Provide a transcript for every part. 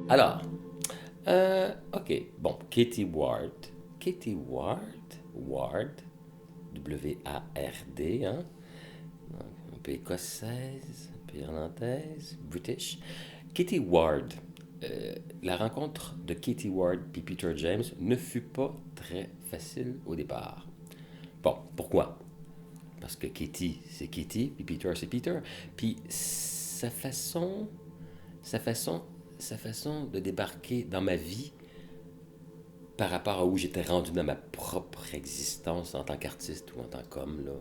Alors, OK. Bon, Katie Ward. Katie Ward. Ward. W-A-R-D, hein? Un peu écossaise, un peu irlandaise, British. Katie Ward. La rencontre de Katie Ward et Peter James ne fut pas très facile au départ. Bon, pourquoi? Parce que Katie, c'est Katie, puis Peter, c'est Peter. Puis sa façon, sa façon de débarquer dans ma vie par rapport à où j'étais rendu dans ma propre existence en tant qu'artiste ou en tant qu'homme, là,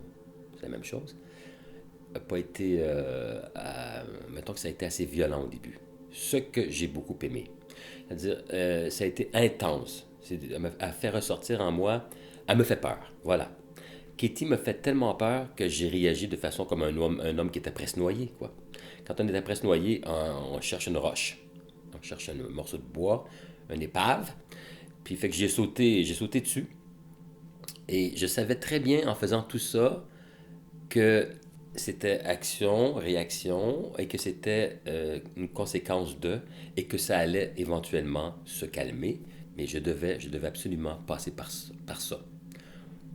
c'est la même chose, n'a pas été, mettons que ça a été assez violent au début. Ce que j'ai beaucoup aimé. C'est-à-dire, ça a été intense. Elle fait ressortir en moi, elle me fait peur, voilà. Katie me fait tellement peur que j'ai réagi de façon comme un homme qui était presque noyé, quoi. Quand on était presque noyé, on cherche une roche. On cherche un morceau de bois, une épave. Puis fait que j'ai sauté dessus. Et je savais très bien en faisant tout ça que c'était action, réaction, et que c'était une conséquence de, et que ça allait éventuellement se calmer, mais je devais absolument passer par ça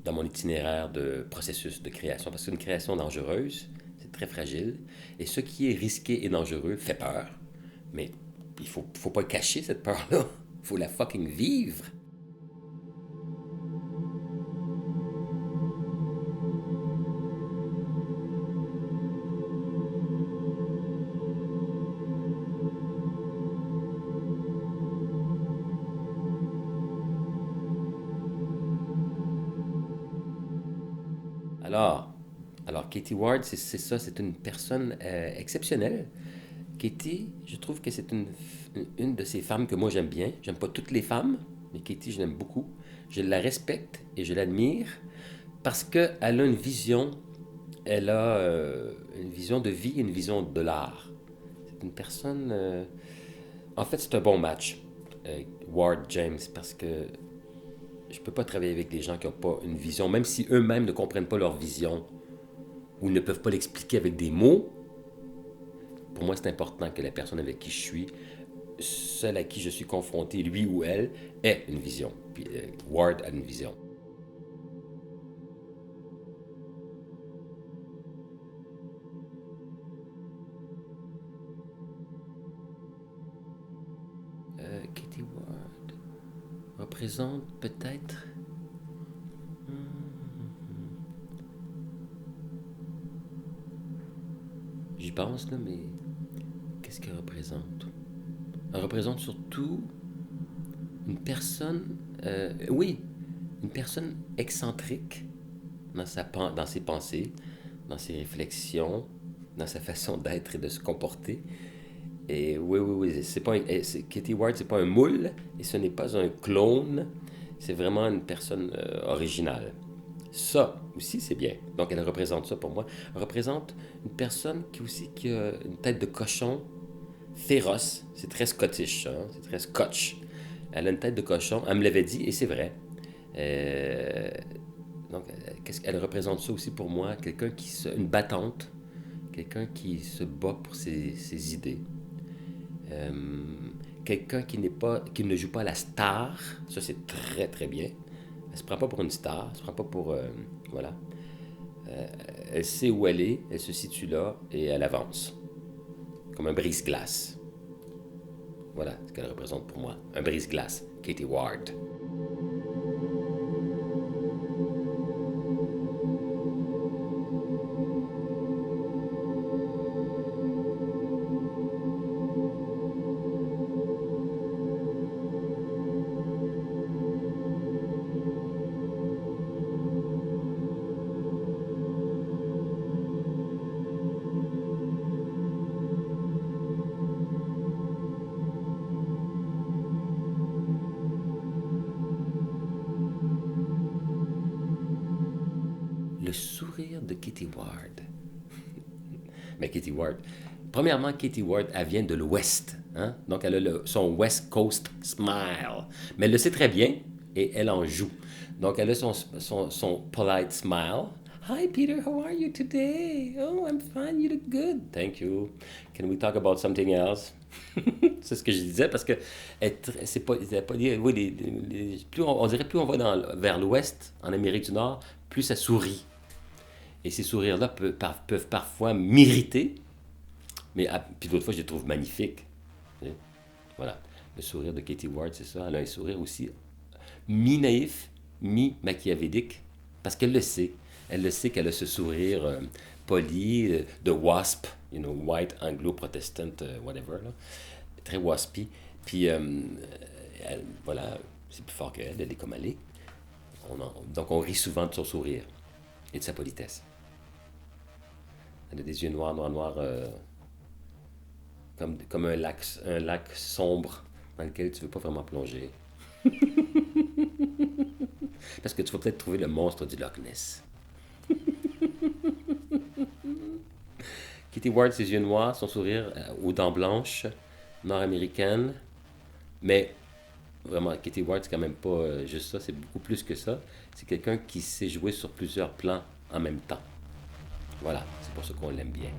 dans mon itinéraire de processus de création. Parce qu'une création dangereuse, c'est très fragile, et ce qui est risqué et dangereux fait peur, mais faut pas cacher cette peur-là, il faut la fucking vivre. Alors, alors Katie Ward, c'est ça, c'est une personne exceptionnelle. Katie, je trouve que c'est une de ces femmes que moi j'aime bien. J'aime pas toutes les femmes, mais Katie, je l'aime beaucoup. Je la respecte et je l'admire parce qu'elle a elle a une vision de vie et une vision de l'art. C'est une personne. En fait, c'est un bon match, Ward James, parce que je peux pas travailler avec des gens qui n'ont pas une vision, même si eux-mêmes ne comprennent pas leur vision ou ne peuvent pas l'expliquer avec des mots. Pour moi, c'est important que la personne avec qui je suis, celle à qui je suis confronté, lui ou elle, ait une vision. Puis Ward a une vision. Katie Ward représente peut-être. J'y pense là, mais qu'est-ce qu'elle représente? Elle représente surtout une personne, oui, une personne excentrique dans ses pensées, dans ses réflexions, dans sa façon d'être et de se comporter. Et oui, oui, oui, c'est pas Katie Ward, c'est pas un moule et ce n'est pas un clone. C'est vraiment une personne originale. Ça aussi, c'est bien. Donc, elle représente ça pour moi. Elle représente une personne qui a une tête de cochon féroce. C'est très scottish, hein? C'est très scotch. Elle a une tête de cochon. Elle me l'avait dit et c'est vrai. Euh, donc, qu'est-ce qu'elle représente ça aussi pour moi? Une battante, quelqu'un qui se bat pour ses idées. Euh, quelqu'un qui ne joue pas à la star, ça c'est très très bien. Elle se prend pas pour une star, elle se prend pas pour, voilà. Euh, elle sait où elle se situe là et elle avance, comme un brise-glace. Voilà ce qu'elle représente pour moi, un brise-glace, Katie Ward. Le sourire de Katie Ward. Mais Katie Ward, premièrement, Katie Ward, elle vient de l'Ouest. Hein? Donc, elle a son West Coast smile. Mais elle le sait très bien et elle en joue. Donc, elle a son polite smile. Hi, Peter, how are you today? Oh, I'm fine, you look good. Thank you. Can we talk about something else? C'est ce que je disais parce que c'est pas, oui, plus on dirait plus on va vers l'ouest, en Amérique du Nord, plus ça sourit. Et ces sourires-là peuvent parfois m'irriter, mais puis d'autres fois je les trouve magnifiques. Voilà. Le sourire de Katie Ward, c'est ça. Elle a un sourire aussi mi-naïf, mi-machiavélique, parce qu'elle le sait. Elle le sait qu'elle a ce sourire poli, de wasp, white, anglo-protestant, whatever, là. Très waspy. Puis, voilà, c'est plus fort qu'elle, elle est comme elle est. Donc, on rit souvent de son sourire et de sa politesse. Elle a des yeux noirs, noirs, noirs, comme un lac sombre dans lequel tu ne veux pas vraiment plonger. Parce que tu vas peut-être trouver le monstre du Loch Ness. Kitty Ward, ses yeux noirs, son sourire aux dents blanches, nord-américaine. Mais vraiment, Kitty Ward, c'est quand même pas juste ça, c'est beaucoup plus que ça. C'est quelqu'un qui sait jouer sur plusieurs plans en même temps. Voilà, c'est pour ça qu'on l'aime bien.